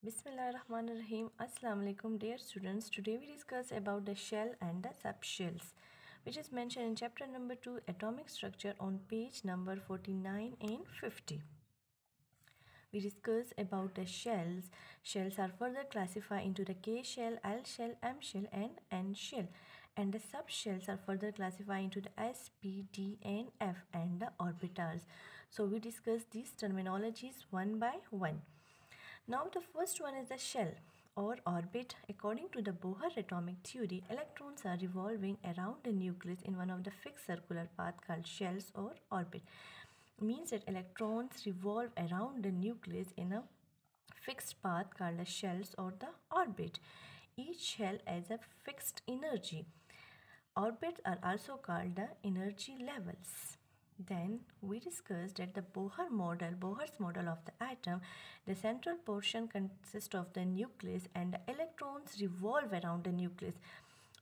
Bismillahirrahmanirrahim. Assalamu alaikum dear students. Today we discuss about the shell and the subshells, which is mentioned in chapter number 2 atomic structure on page number 49 and 50. We discuss about the shells. Shells are further classified into the K shell, L shell, M shell and N shell, and the subshells are further classified into the S, P, D and F and the orbitals. So we discuss these terminologies one by one. Now the first one is the shell or orbit. According to the Bohr atomic theory, electrons are revolving around the nucleus in one of the fixed circular path called shells or orbit. Means that electrons revolve around the nucleus in a fixed path called the shells or the orbit. Each shell has a fixed energy. Orbits are also called the energy levels. Then we discussed that the Bohr's model of the atom, the central portion consists of the nucleus and the electrons revolve around the nucleus.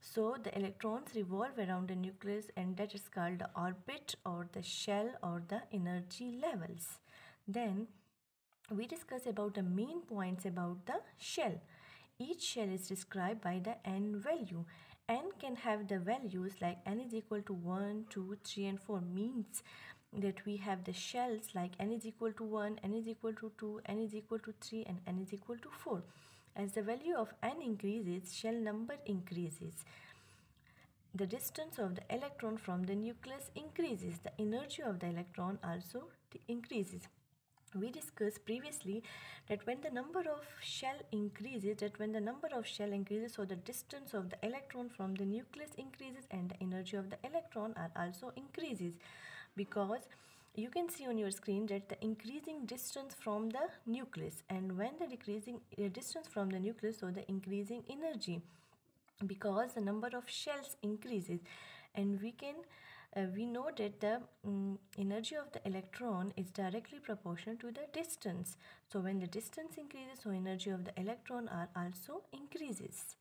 So the electrons revolve around the nucleus and that is called the orbit or the shell or the energy levels. Then we discuss about the main points about the shell. Each shell is described by the n value. N can have the values like n is equal to 1, 2, 3 and 4 means that we have the shells like n is equal to 1, n is equal to 2, n is equal to 3 and n is equal to 4. As the value of n increases, shell number increases. The distance of the electron from the nucleus increases. The energy of the electron also increases. We discussed previously that when the number of shell increases, so the distance of the electron from the nucleus increases and the energy of the electron are also increases, because you can see on your screen that the increasing distance from the nucleus, and when the decreasing distance from the nucleus, so the increasing energy, because the number of shells increases, and we know that the energy of the electron is directly proportional to the distance. So when the distance increases, so energy of the electron are also increases.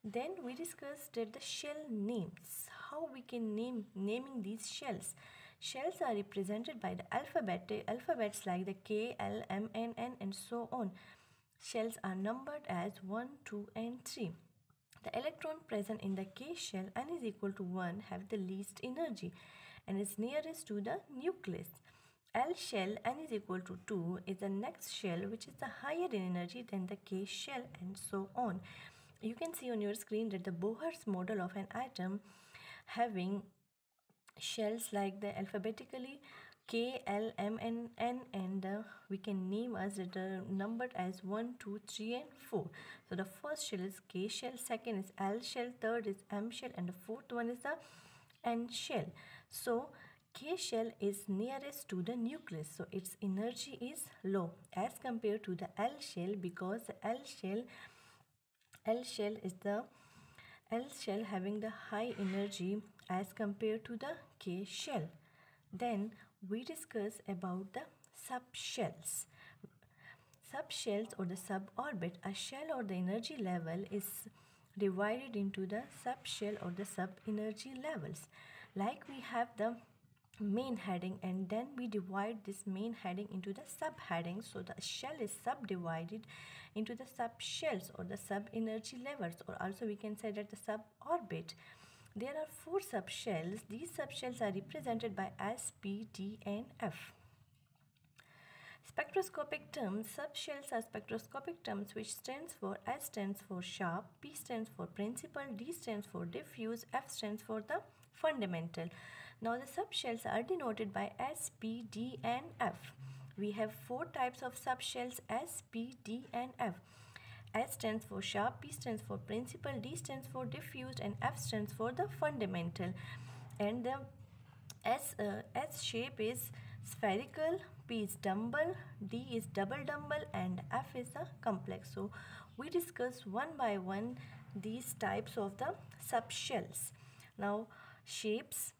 Then we discussed that the shell names, how we can naming these shells. Shells are represented by the alphabets like the K, L, M, N, and so on. Shells are numbered as 1, 2 and 3. The electron present in the K shell n is equal to 1 have the least energy and is nearest to the nucleus. L shell n is equal to 2 is the next shell which is the higher in energy than the K shell and so on. You can see on your screen that the Bohr's model of an atom having shells like the alphabetically K, L, M, and N, and we can name as it numbered as 1, 2, 3 and 4. So the first shell is K shell, second is L shell, third is M shell and the fourth one is the N shell. So K shell is nearest to the nucleus, so its energy is low as compared to the L shell, because the L shell having the high energy as compared to the K shell. Then we discuss about the subshells. Subshells or the suborbit, a shell or the energy level is divided into the subshell or the sub-energy levels. Like we have the main heading and then we divide this main heading into the subheading, so the shell is subdivided into the subshells or the sub-energy levels, or also we can say that the suborbit. There are 4 subshells. These subshells are represented by S, P, D and F. Spectroscopic terms. Subshells are spectroscopic terms which stands for S stands for sharp, P stands for principal, D stands for diffuse, F stands for the fundamental. Now the subshells are denoted by S, P, D and F. We have 4 types of subshells: S, P, D and F. S stands for sharp, P stands for principal, D stands for diffuse and F stands for the fundamental. And the S shape is spherical, P is dumbbell, D is double dumbbell and F is a complex. So we discuss one by one these types of the subshells. Now shapes.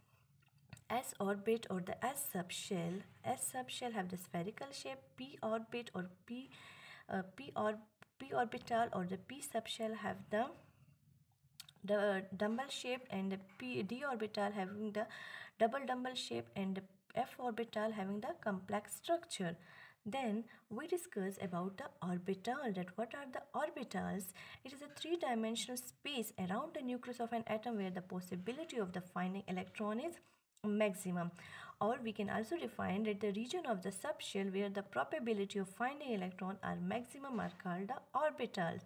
S orbit or the S subshell. S subshell have the spherical shape. P orbit or P orbital or the P subshell have the dumbbell shape, and the D orbital having the double dumbbell shape, and the F orbital having the complex structure. Then we discuss about the orbital, that what are the orbitals. It is a three-dimensional space around the nucleus of an atom where the possibility of the finding electron is maximum. Or we can also define that the region of the subshell where the probability of finding electron are maximum are called the orbitals.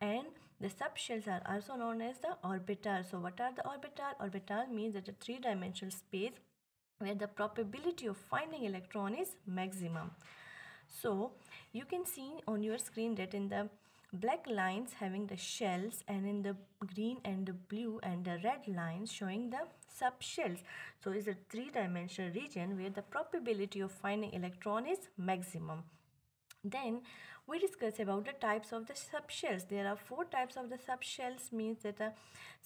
And the subshells are also known as the orbitals. So what are the orbital? Orbital means that a three-dimensional space where the probability of finding electron is maximum. So you can see on your screen that in the black lines having the shells, and in the green and the blue and the red lines showing the subshells. So it's a three-dimensional region where the probability of finding electron is maximum. Then we discuss about the types of the subshells. There are four types of the subshells, means that the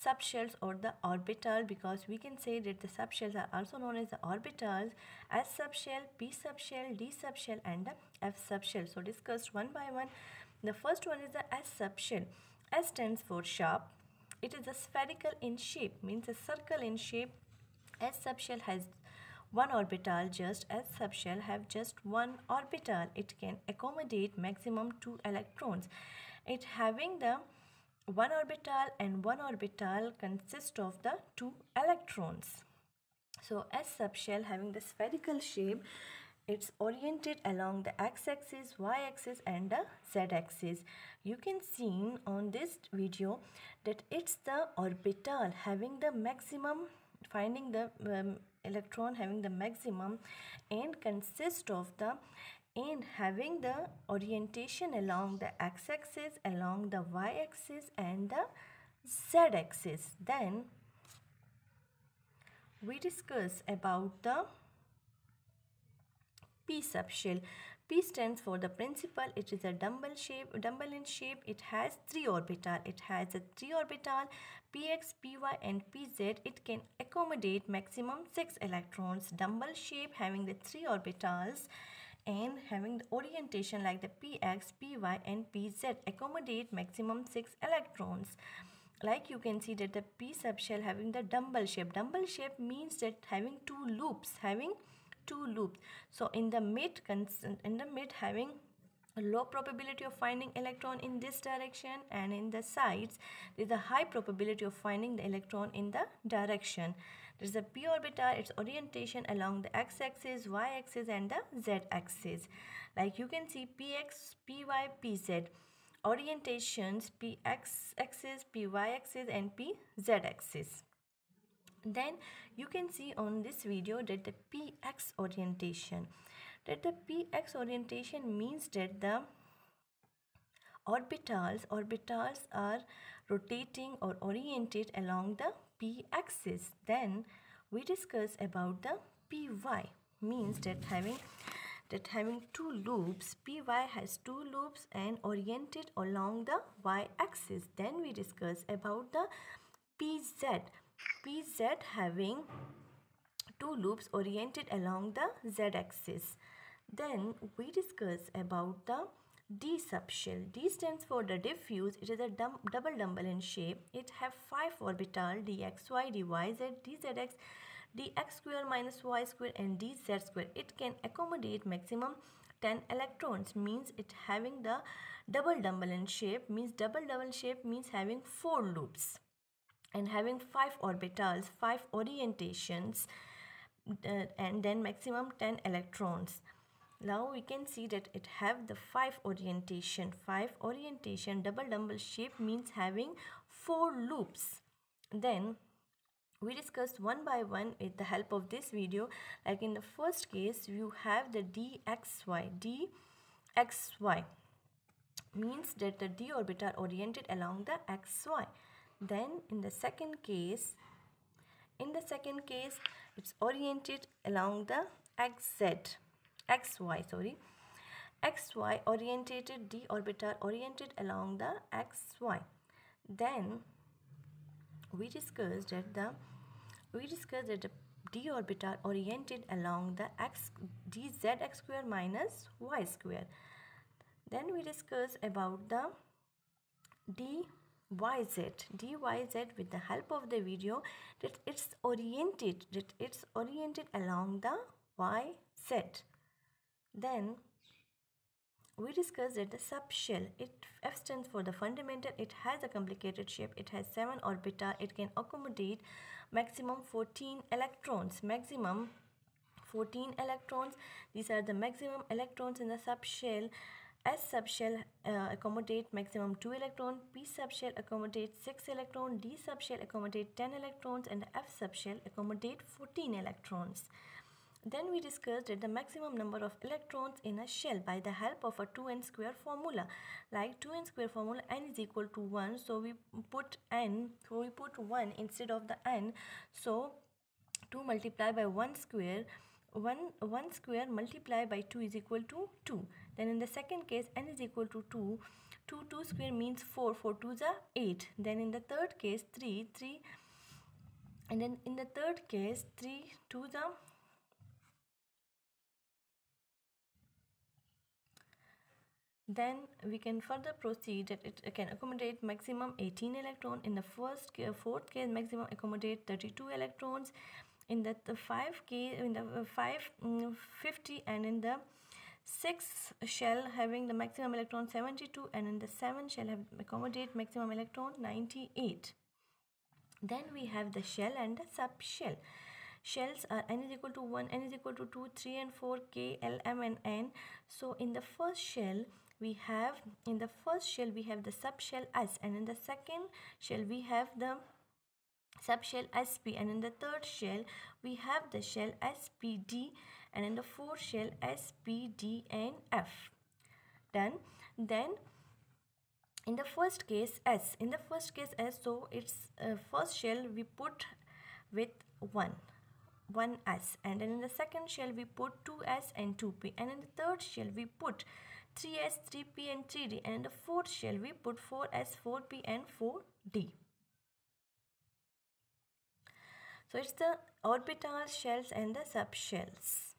subshells or the orbital, because we can say that the subshells are also known as the orbitals: S subshell, P subshell, D subshell and the F subshell. So discussed one by one. The first one is the S subshell. S stands for sharp. It is a spherical in shape, means a circle in shape. S subshell has one orbital, just as subshell have just one orbital. It can accommodate maximum 2 electrons. It having the one orbital, and one orbital consists of the 2 electrons. So S subshell having the spherical shape, it's oriented along the x-axis, y-axis and the z-axis. You can see on this video that it's the orbital having the maximum, finding the electron having the maximum, and consist of the, and having the orientation along the x-axis, along the y-axis and the z-axis. Then we discuss about the P subshell. P stands for the principal. It is a dumbbell in shape. It has 3 orbital. It has a 3 orbital px, py and pz. It can accommodate maximum 6 electrons. Dumbbell shape having the 3 orbitals and having the orientation like the px, py and pz, accommodate maximum 6 electrons. Like you can see that the P subshell having the dumbbell shape. Dumbbell shape means that having 2 loops, so in the mid having a low probability of finding electron in this direction, and in the sides there is a high probability of finding the electron in the direction. There is a p orbital, its orientation along the x-axis, y-axis and the z-axis. Like you can see px, py, pz, orientations px axis, py axis and pz axis. Then you can see on this video that the px orientation, means that the orbitals are rotating or oriented along the p-axis. Then we discuss about the py, means that having 2 loops. Py has 2 loops and oriented along the y-axis. Then we discuss about the pz having 2 loops oriented along the z-axis. Then we discuss about the D subshell. D stands for the diffuse. It is a double dumbbell in shape. It have 5 orbital dxy, dyz, dzx, dx square minus y square and dz square. It can accommodate maximum 10 electrons, means it having the double dumbbell in shape, means having 4 loops and having 5 orbitals, 5 orientations, and then maximum 10 electrons. Now we can see that it have the 5 orientation, double dumbbell shape, means having 4 loops. Then we discussed one by one with the help of this video. Like in the first case, you have the dxy, means that the d orbital oriented along the xy. Then in the second case, it's oriented along the xy orientated, d orbital oriented along the xy. Then we discussed that the d orbital oriented along the dzx square minus y square. Then we discuss about the dyz with the help of the video, that it's oriented along the yz. Then we discussed that the subshell, F stands for the fundamental, it has a complicated shape, it has 7 orbita, it can accommodate maximum 14 electrons, maximum 14 electrons. These are the maximum electrons in the subshell. S subshell accommodate maximum 2 electron, P subshell accommodates 6 electron, D subshell accommodate 10 electrons, and the F subshell accommodate 14 electrons. Then we discussed that the maximum number of electrons in a shell by the help of a 2n square formula. Like 2n square formula, n is equal to 1, so we put 1 instead of the n. So 2 multiplied by 1 square, 1 square multiplied by 2 is equal to 2. Then in the second case, n is equal to 2. 2 square means 4, 4 2s are 8. Then in the third case, 3, and then in the third case, 3 2s are. Then we can further proceed that it can accommodate maximum 18 electron. In the fourth case, maximum accommodate 32 electrons. In the 50, and in the 6 shell having the maximum electron 72, and in the 7 shell have accommodate maximum electron 98. Then we have the shell and the subshell. Shells are n is equal to 1, n is equal to 2, 3 and 4, k, l, m and n. So in the first shell we have the subshell S, and in the second shell we have the subshell SP, and in the third shell we have the shell SPD, and in the fourth shell SPD and F. Done. Then in the first case S, so its first shell we put with 1s, and then in the second shell we put 2s and 2p, and in the third shell we put 3s, 3p and 3d, and in the fourth shell we put 4s, 4p and 4d. So it's the orbital shells and the subshells.